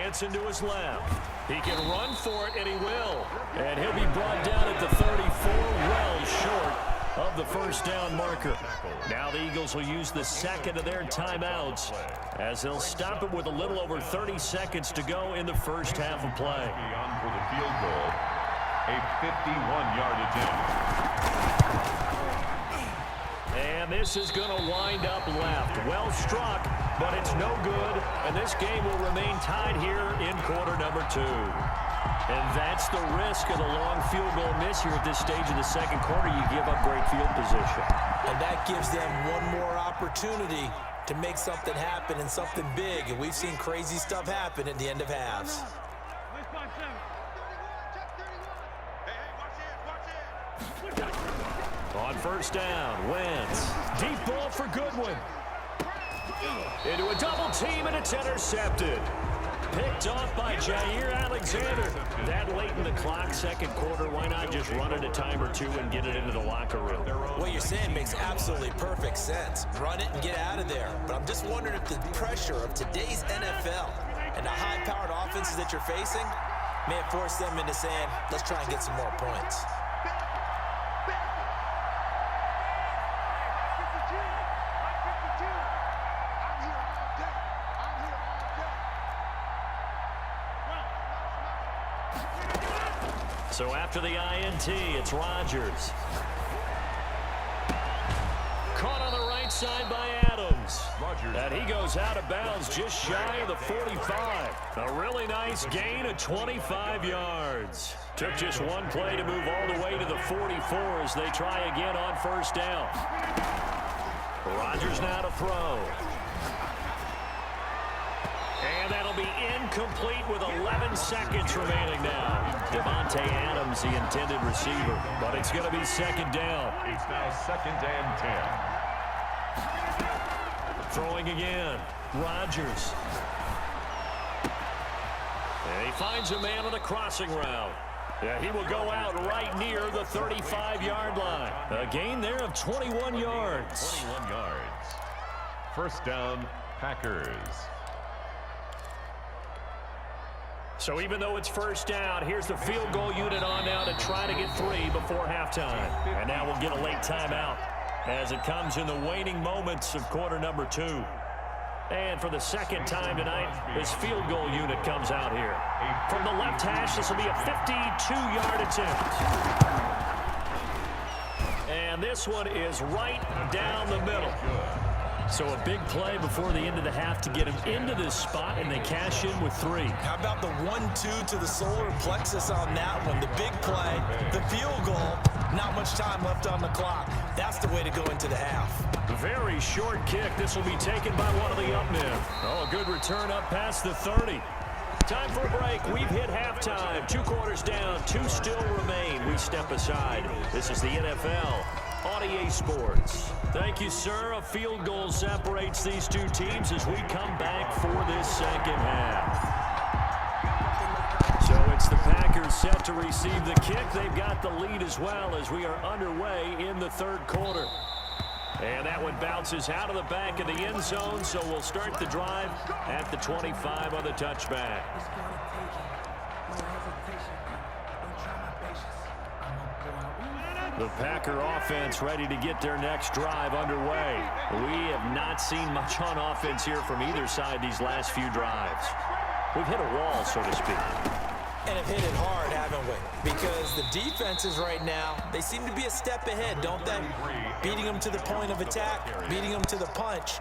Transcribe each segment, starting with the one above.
Hansen to his left. He can run for it, and he will. And he'll be brought down at the 34, well short of the first down marker. Now the Eagles will use the second of their timeouts as they'll stop it with a little over 30 seconds to go in the first half of play. For the field goal, a 51-yard attempt. And this is going to wind up left. Well struck, but it's no good. And this game will remain tied here in quarter number 2. And that's the risk of the long field goal miss here at this stage of the second quarter. You give up great field position. And that gives them one more opportunity to make something happen and something big. And we've seen crazy stuff happen at the end of halves. On first down, Wentz. Deep ball for Goodwin. Into a double team, and it's intercepted. Picked off by Jair Alexander. That late in the clock, second quarter, why not just run it a time or two and get it into the locker room? What you're saying makes absolutely perfect sense. Run it and get out of there. But I'm just wondering if the pressure of today's NFL and the high-powered offenses that you're facing may have forced them into saying, let's try and get some more points. So after the INT, it's Rodgers. Caught on the right side by Adams. And he goes out of bounds just shy of the 45. A really nice gain of 25 yards. Took just one play to move all the way to the 44 as they try again on first down. Rodgers now to throw. And that'll be incomplete with 11 seconds remaining now. Devontae Adams, the intended receiver. But it's going to be second down. It's now 2nd and 10. Throwing again. Rodgers. And he finds a man on the crossing route. Yeah, he will go out right near the 35-yard line. A gain there of 21 yards. 21 yards. First down, Packers. So even though it's first down, here's the field goal unit on now to try to get 3 before halftime. And now we'll get a late timeout as it comes in the waning moments of quarter number 2. And for the second time tonight, this field goal unit comes out here. From the left hash, this will be a 52-yard attempt. And this one is right down the middle. So a big play before the end of the half to get him into this spot, and they cash in with 3. How about the 1-2 to the solar plexus on that one? The big play, the field goal, not much time left on the clock. That's the way to go into the half. Very short kick. This will be taken by one of the up men. Oh, a good return up past the 30. Time for a break. We've hit halftime. 2 quarters down. 2 still remain. We step aside. This is the NFL on EA Sports. Thank you, sir. A field goal separates these 2 teams as we come back for this second half. So it's the Packers set to receive the kick. They've got the lead as well as we are underway in the third quarter. And that one bounces out of the back of the end zone, so we'll start the drive at the 25 on the touchback. The Packer offense ready to get their next drive underway. We have not seen much on offense here from either side these last few drives. We've hit a wall, so to speak. And have hit it hard, haven't we? Because the defenses right now, they seem to be a step ahead, don't they? Beating them to the point of attack, beating them to the punch.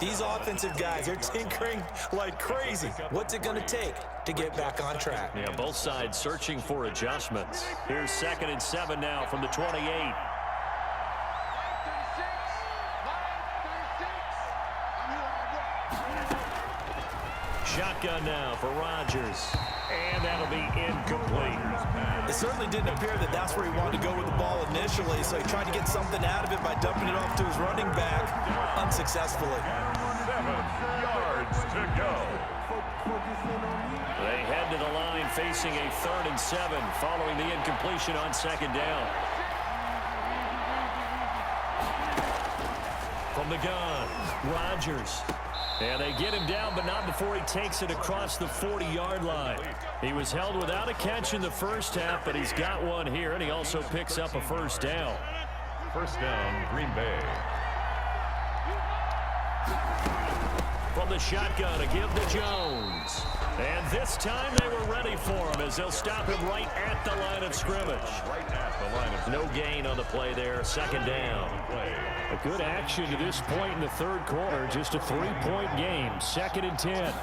These offensive guys, they're tinkering like crazy. What's it going to take to get back on track? Yeah, both sides searching for adjustments. Here's 2nd and 7 now from the 28. Shotgun now for Rodgers. And that'll be incomplete. It certainly didn't appear that that's where he wanted to go with the ball initially, so he tried to get something out of it by dumping it off to his running back unsuccessfully. 7 yards to go. They head to the line facing a 3rd and 7 following the incompletion on 2nd down. From the gun, Rodgers. And they get him down, but not before he takes it across the 40-yard line. He was held without a catch in the first half, but he's got one here, and he also picks up a first down. First down, Green Bay. From the shotgun, a give to Jones. And this time they were ready for him as they'll stop him right at the line of scrimmage. Right at the line of no gain on the play there, second down. A good action to this point in the third quarter, just a 3-point game, 2nd and 10.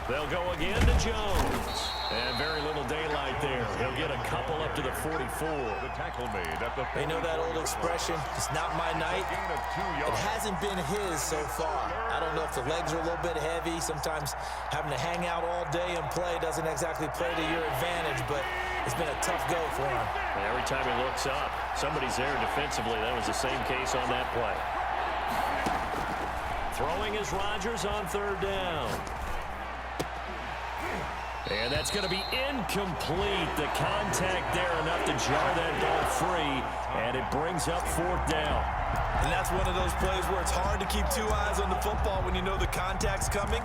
They'll go again to Jones. And very little daylight there. He'll get a couple up to the 44. The tackle made at the They know that old expression, it's not my night. It hasn't been his so far. I don't know if the legs are a little bit heavy. Sometimes having to hang out all day and play doesn't exactly play to your advantage, but it's been a tough go for him. And every time he looks up, somebody's there defensively. That was the same case on that play. Throwing is Rodgers on third down. And that's going to be incomplete. The contact there enough to jar that ball free, and it brings up fourth down. And that's one of those plays where it's hard to keep two eyes on the football when you know the contact's coming,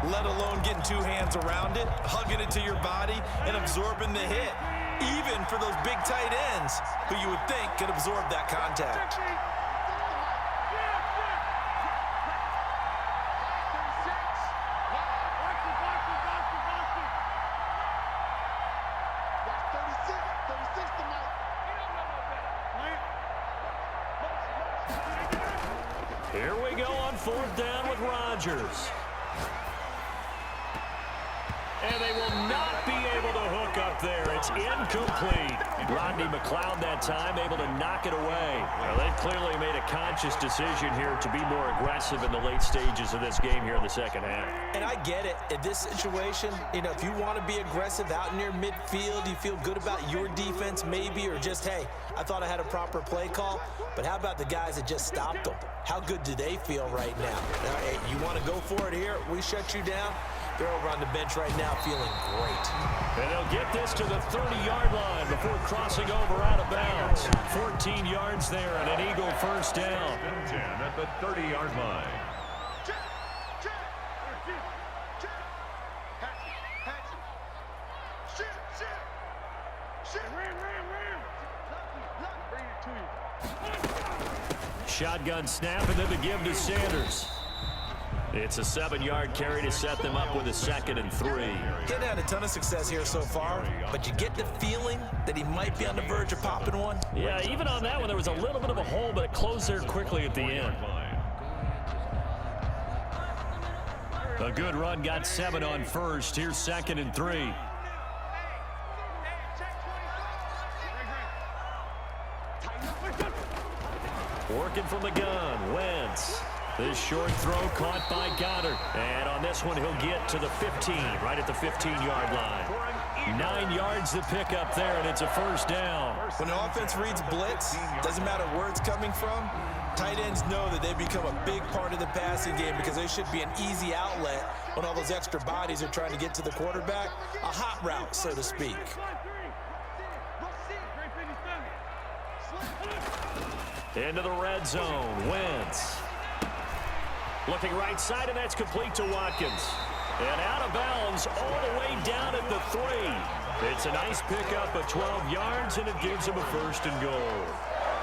let alone getting two hands around it, hugging it to your body, and absorbing the hit, even for those big tight ends who you would think could absorb that contact. Here we go on fourth down with Rodgers. And they will not be able to hook up there. It's incomplete. Rodney McLeod that time able to knock it away. Well, they've clearly made a conscious decision here to be more aggressive in the late stages of this game here in the second half. And I get it. In this situation, you know, if you want to be aggressive out near midfield, you feel good about your defense maybe, or just, hey, I thought I had a proper play call. But how about the guys that just stopped them? How good do they feel right now? Hey, you want to go for it here? We shut you down. They're over on the bench right now feeling great. And they'll get this to the 30-yard line before crossing over out of bounds. 14 yards there and an Eagle first down. 10 at the 30-yard line. Shotgun snap and then the give to Sanders. It's a 7-yard carry to set them up with a 2nd and 3. He hadn't had a ton of success here so far, but you get the feeling that he might be on the verge of popping one. Yeah, even on that one, there was a little bit of a hole, but it closed there quickly at the end. A good run, got 7 on first. Here's 2nd and 3. Working from the gun, Wentz. This short throw caught by Goddard. And on this one, he'll get to the 15, right at the 15-yard line. 9 yards to pick up there, and it's a first down. When the offense reads blitz, doesn't matter where it's coming from, tight ends know that they become a big part of the passing game because they should be an easy outlet when all those extra bodies are trying to get to the quarterback. A hot route, so to speak. Into the red zone, Wentz. Looking right side, and that's complete to Watkins. And out of bounds all the way down at the 3. It's a nice pickup of 12 yards, and it gives him a 1st and goal.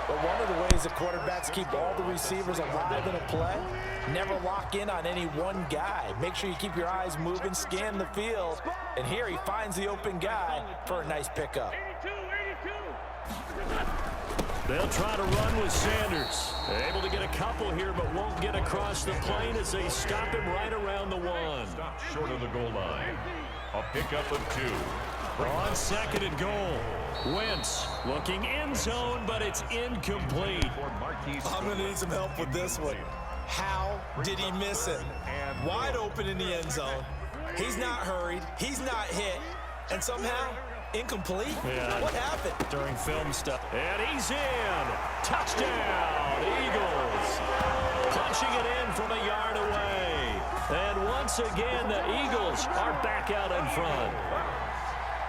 But one of the ways that quarterbacks keep all the receivers alive in a play, never lock in on any one guy. Make sure you keep your eyes moving, scan the field. And here he finds the open guy for a nice pickup. They'll try to run with Sanders. Able to get a couple here, but won't get across the plane as they stop him right around the 1. Stop short of the goal line. A pickup of 2. On 2nd and goal. Wentz looking end zone, but it's incomplete. I'm going to need some help with this one. How did he miss it? Wide open in the end zone. He's not hurried. He's not hit. And somehow, incomplete? Yeah. What happened? During film stuff. And he's in. Touchdown, Eagles. Punching it in from a yard away. And once again, the Eagles are back out in front.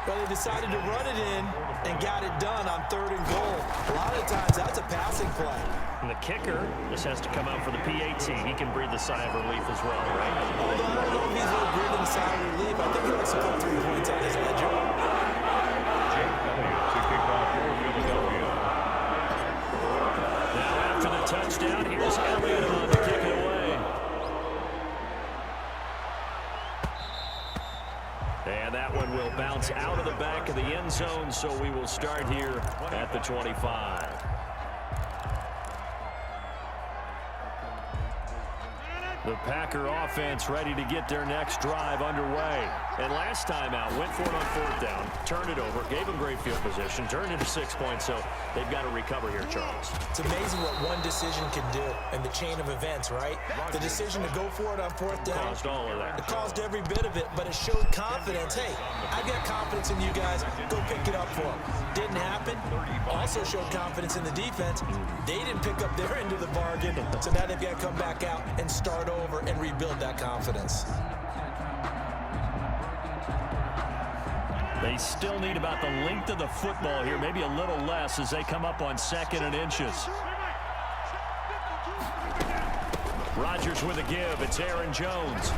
Well, they decided to run it in and got it done on 3rd and goal. A lot of times, that's a passing play. And the kicker just has to come out for the PAT. He can breathe a sigh of relief as well, right? Although I don't know if he's really breathing a sigh of relief. I think he likes to put 3 points on his ledger. To kick off for Philadelphia. Now after the touchdown, here's Elliott on to kick it away. And that one will bounce out of the back of the end zone, so we will start here at the 25. The Packer offense ready to get their next drive underway. And last time out, went for it on 4th down, turned it over, gave them great field position, turned into 6 points, so they've got to recover here, Charles. It's amazing what one decision can do in the chain of events, right? The decision to go for it on 4th down. Caused all of that. It caused every bit of it, but it showed confidence. Hey, I've got confidence in you guys. Go pick it up for them. Didn't happen. Also showed confidence in the defense. They didn't pick up their end of the bargain, so now they've got to come back out and start over and rebuild that confidence. They still need about the length of the football here, maybe a little less as they come up on 2nd and inches. Rodgers with a give. It's Aaron Jones.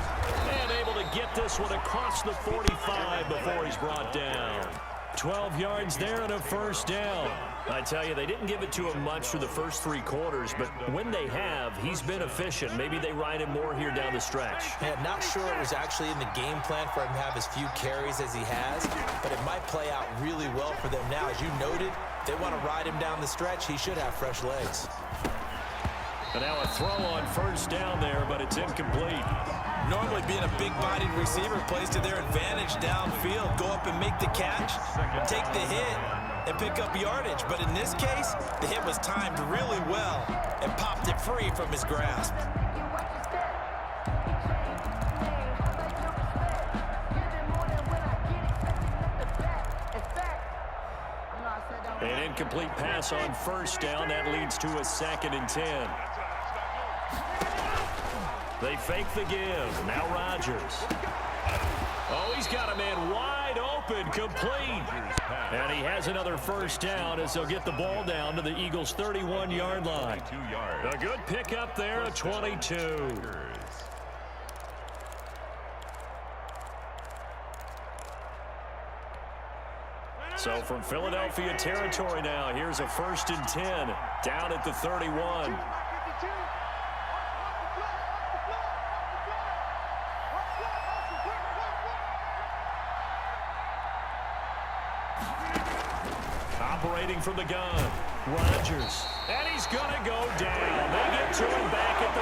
And able to get this one across the 45 before he's brought down. 12 yards there and a 1st down. I tell you, they didn't give it to him much through the first 3 quarters, but when they have, he's been efficient. Maybe they ride him more here down the stretch. I'm not sure it was actually in the game plan for him to have as few carries as he has, but it might play out really well for them now. As you noted, they want to ride him down the stretch. He should have fresh legs. And now a throw on 1st down there, but it's incomplete. Normally being a big-bodied receiver plays to their advantage downfield. Go up and make the catch, take the hit, and pick up yardage. But in this case, the hit was timed really well and popped it free from his grasp. An incomplete pass on 1st down. That leads to a 2nd and 10. They fake the give. Now Rodgers. Oh, he's got a man wide open, complete. And he has another 1st down as they'll get the ball down to the Eagles' 31-yard line. A good pickup there, a 22. So from Philadelphia territory now, here's a 1st and 10 down at the 31. Operating from the gun, Rodgers, and he's going to go down. They get to him back at the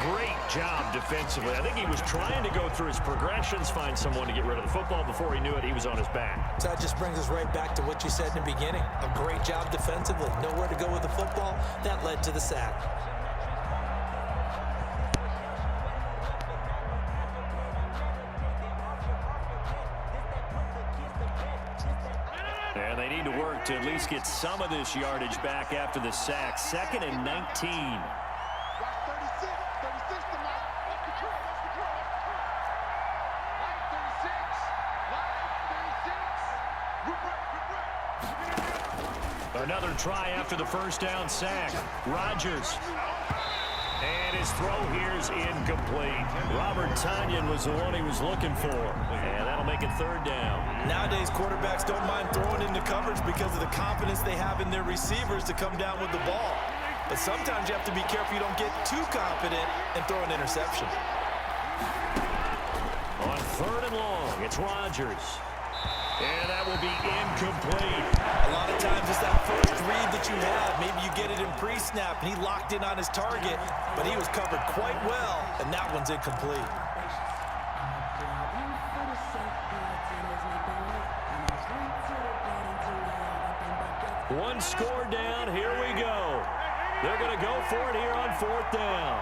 40. Great job defensively. I think he was trying to go through his progressions, find someone to get rid of the football. Before he knew it, he was on his back. So that just brings us right back to what you said in the beginning. A great job defensively. Nowhere to go with the football. That led to the sack. And they need to work to at least get some of this yardage back after the sack. 2nd and 19. Another try after the 1st down sack. Rodgers. And his throw here's incomplete. Robert Tonyan was the one he was looking for. And that'll make it 3rd down. Nowadays, quarterbacks don't mind throwing into coverage because of the confidence they have in their receivers to come down with the ball. But sometimes you have to be careful you don't get too confident and throw an interception. On 3rd and long, it's Rodgers. And that will be incomplete. A lot of times it's that first read that you have. Maybe you get it in pre-snap, and he locked in on his target, but he was covered quite well, and that one's incomplete. One score down. Here we go. They're going to go for it here on 4th down.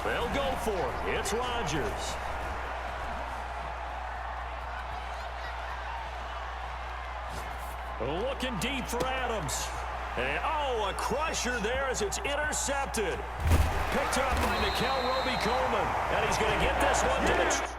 They'll go for it. It's Rodgers. Looking deep for Adams. And, oh, a crusher there as it's intercepted. Picked up by Nikel Roby-Coleman. And he's going to get this one to the